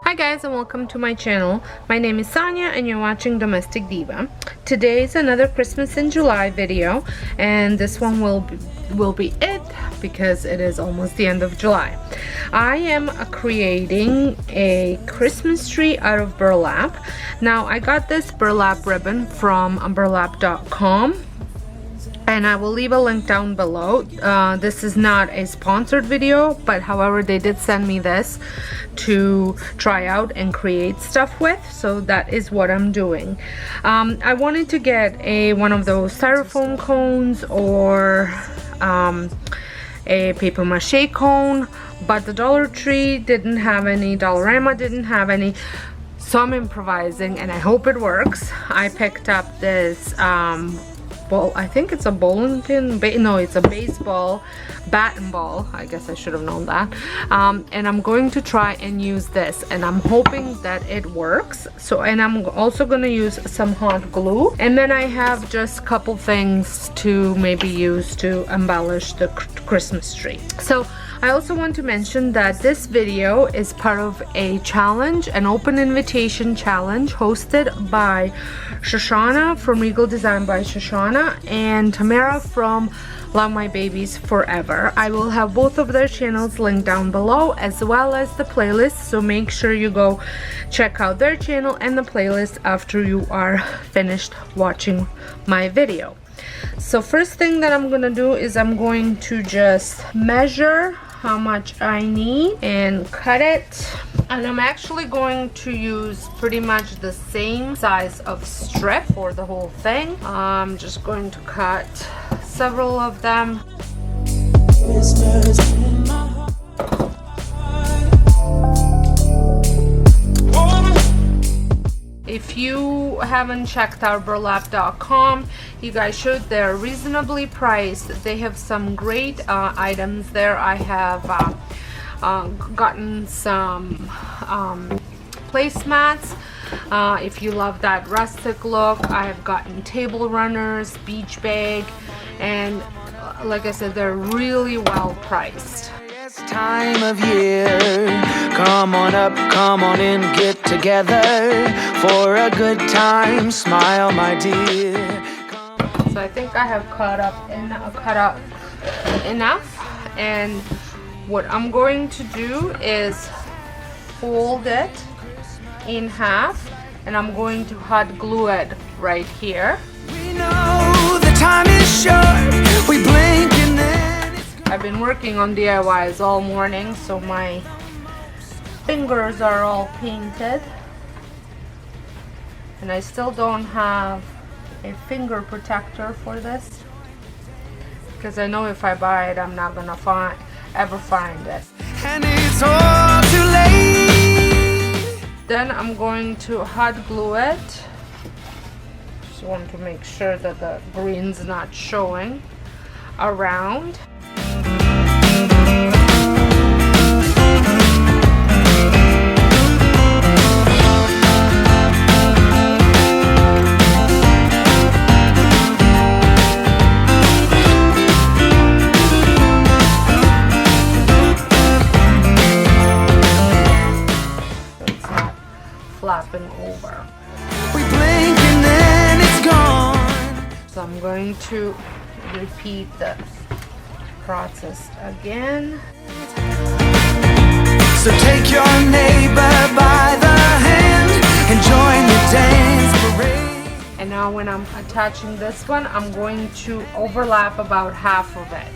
Hi guys, and welcome to my channel. My name is Sonia and you're watching Domestic Diva. Today is another Christmas in July video, and this one will be it because it is almost the end of July. I am creating a Christmas tree out of burlap. Now I got this burlap ribbon from burlap.com. And I will leave a link down below. This is not a sponsored video, but however they did send me this to try out and create stuff with, so that is what I'm doing. I wanted to get one of those styrofoam cones or a paper mache cone, but the Dollar Tree didn't have any, Dollarama didn't have any, so I'm improvising and I hope it works. I picked up this ball, I think it's a bowling pin, no, it's a baseball bat and ball. I guess I should have known that. And I'm going to try and use this, and I'm hoping that it works. So, and I'm also going to use some hot glue, and then I have just a couple things to maybe use to embellish the Christmas tree. So I also want to mention that this video is part of a challenge, an open invitation challenge hosted by Shoshana from Regal Design by Shoshana and Tamara from Love My Babies Forever. I will have both of their channels linked down below, as well as the playlist, so make sure you go check out their channel and the playlist after you are finished watching my video. So first thing that I'm gonna do is I'm going to just measure how much I need and cut it, and I'm actually going to use pretty much the same size of strip for the whole thing. I'm just going to cut several of them. If you haven't checked out burlap.com, you guys should. They're reasonably priced. They have some great items there. I have gotten some placemats. If you love that rustic look, I have gotten table runners, beach bag, and like I said, they're really well priced. Time of year, come on up, come on in, get together for a good time, smile my dear. So I think I have cut up enough, and what I'm going to do is fold it in half, and I'm going to hot glue it right here. We know the time is short, we blink and then I've been working on DIYs all morning, so my fingers are all painted, and I still don't have a finger protector for this, because I know if I buy it I'm not gonna ever find it. and it's all too late. Then I'm going to hot glue it. Just want to make sure that the green's not showing around. Flapping over. We blink and then it's gone. So I'm going to repeat the process again. So take your neighbor by the hand and join the dance parade. And now when I'm attaching this one, I'm going to overlap about half of it.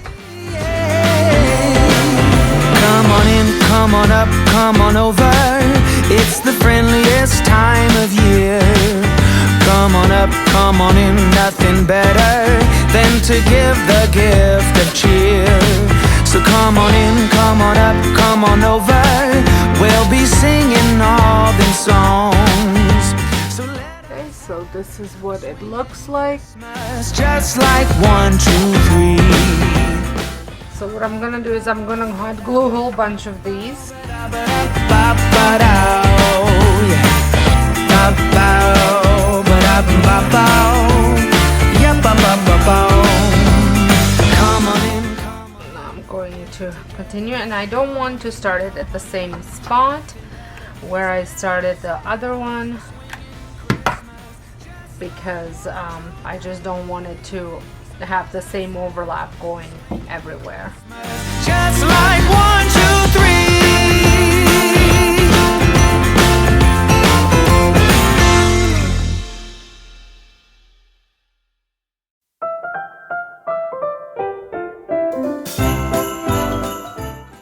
Come on in, come on up, come on over. It's the friendliest time of year. Come on up, come on in, nothing better than to give the gift of cheer. So come on in, come on up, come on over. We'll be singing all them songs. Okay, so this is what it looks like. Just like 1, 2, 3. So what I'm gonna do is I'm gonna hot glue a whole bunch of these. I'm going to continue, and I don't want to start it at the same spot. where I started the other one, because I just don't want it to have the same overlap going everywhere. Just like 1, 2, 3.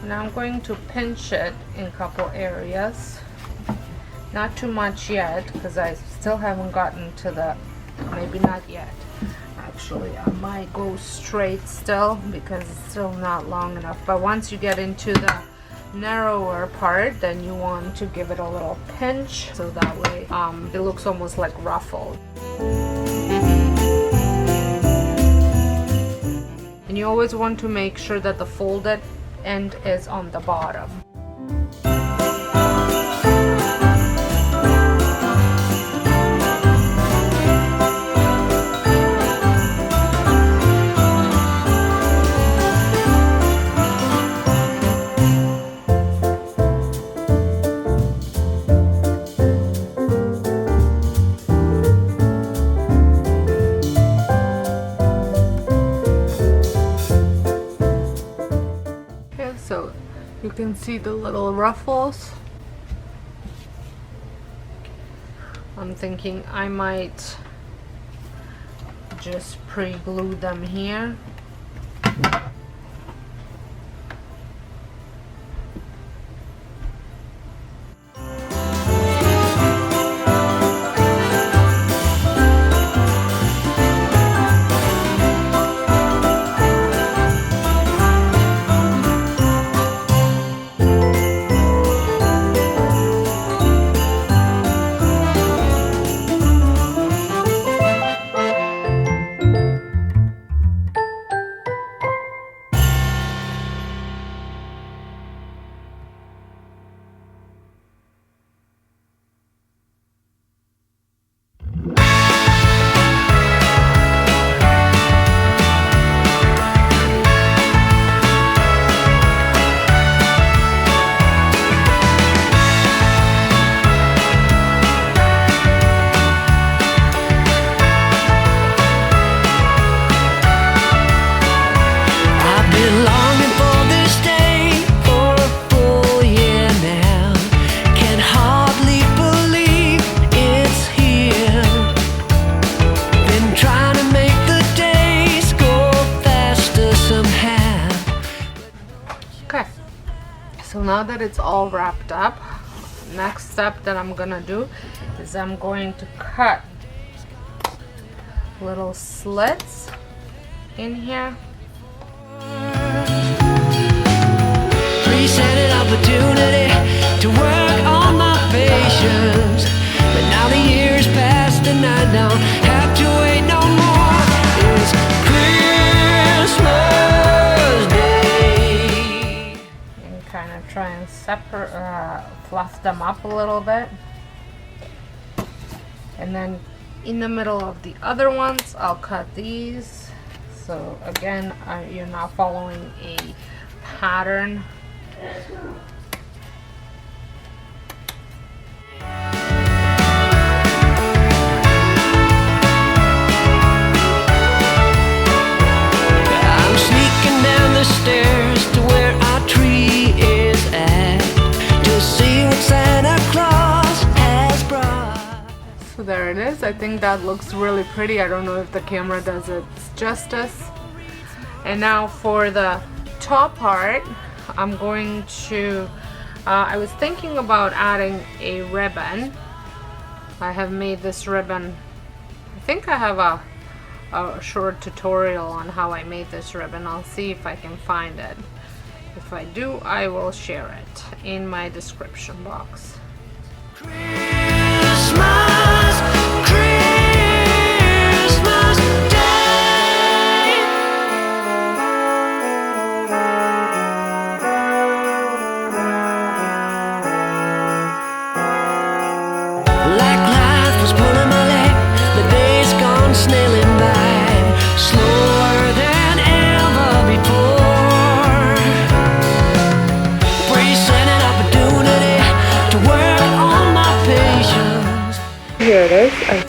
Now I'm going to pinch it in a couple areas. Not too much yet, because I still haven't gotten to the, maybe not yet. Actually, I might go straight still because it's still not long enough. But once you get into the narrower part, then you want to give it a little pinch, so that way it looks almost like ruffled. And you always want to make sure that the folded end is on the bottom. So you can see the little ruffles. I'm thinking I might just pre-glue them here. So now that it's all wrapped up, next step that I'm gonna do is I'm going to cut little slits in here. Presented opportunity to work on my patience, but now the years passed and I don't have to wait no more. It's Christmas Day. And kind of try and separate, fluff them up a little bit, and then in the middle of the other ones I'll cut these. So again, you're not following a pattern. I'm sneaking down the stairs to where our tree is at, to see what Santa Claus has brought. So there it is. I think that looks really pretty. I don't know if the camera does it justice. And now for the top part, I'm going to, I was thinking about adding a ribbon. I have made this ribbon, I think I have a short tutorial on how I made this ribbon. I'll see if I can find it. If I do, I will share it in my description box. Snailing by, slower than ever before. Presented opportunity to work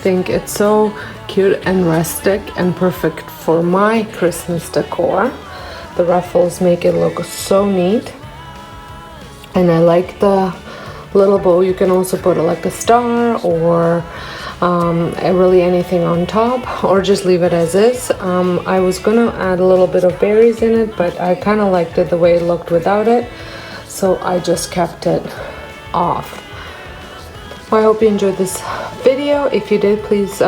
think it's so cute and rustic and perfect for my Christmas decor. The ruffles make it look so neat. And I like the little bow. You can also put like a star or really anything on top, or just leave it as is. I was gonna add a little bit of berries in it, but I kind of liked it the way it looked without it, so I just kept it off. Well, I hope you enjoyed this video. If you did, please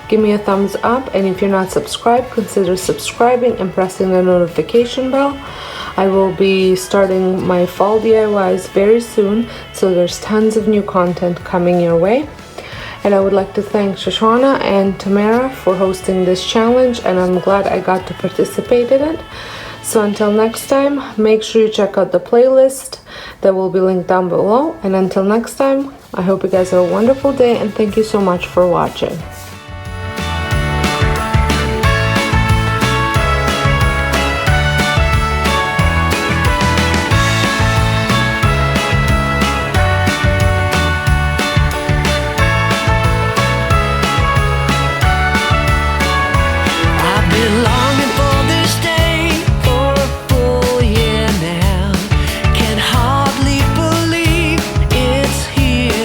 give me a thumbs up, and if you're not subscribed, consider subscribing and pressing the notification bell. I will be starting my fall DIYs very soon, so there's tons of new content coming your way. And I would like to thank Shoshana and Tamara for hosting this challenge, and I'm glad I got to participate in it. So until next time, make sure you check out the playlist that will be linked down below. And until next time, I hope you guys have a wonderful day, and thank you so much for watching.